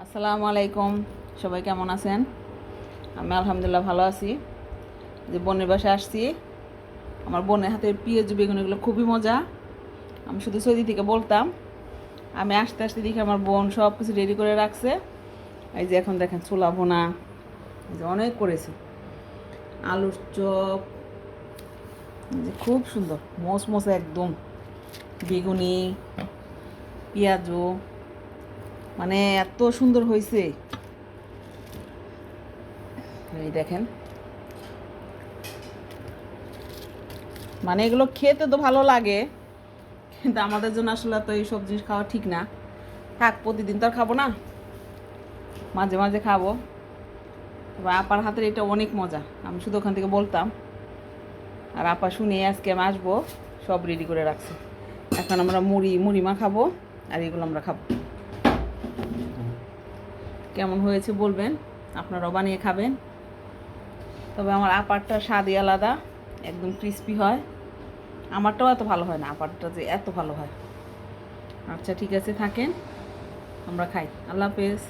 আসসালামু আলাইকুম। সবাই কেমন আছেন? আমি আলহামদুলিল্লাহ ভালো আছি। যে বোনের বাসায় আসছি, আমার বোনের হাতের পেঁয়াজু বেগুন এগুলো খুবই মজা। আমি শুধু সৌদি থেকে বলতাম, আমি আসতে আসতে দেখি আমার বোন সব কিছু রেডি করে রাখছে। এই যে এখন দেখেন ছোলা ভোনা, এই যে অনেক করেছি, আলুর চপ, এই যে খুব সুন্দর মচমচে একদম, বেগুনি, পেঁয়াজু, মানে এত সুন্দর হয়েছে। এই দেখেন, মানে এগুলো খেতে তো ভালো লাগে, কিন্তু আমাদের জন্য আসলে তো এই সব জিনিস খাওয়া ঠিক না। থাক, প্রতিদিন তো আর খাবো না, মাঝে মাঝে খাবো। তবে আপার হাতের এটা অনেক মজা, আমি শুধু ওখান থেকে বলতাম। আর আপা শুনে আজকে আমি আসবো, সব রেডি করে রাখছে। এখন আমরা মুড়ি খাবো, আর এগুলো আমরা খাবো। কেমন হয়েছে বলবেন, আপনারাও বানিয়ে খাবেন। তবে আমার আপারটা স্বাদই আলাদা, একদম ক্রিস্পি হয়। আমারটাও এত ভালো হয় না, আপারটা যে এত ভালো হয়। আচ্ছা ঠিক আছে, থাকেন, আমরা খাই। আল্লাহ হাফেজ।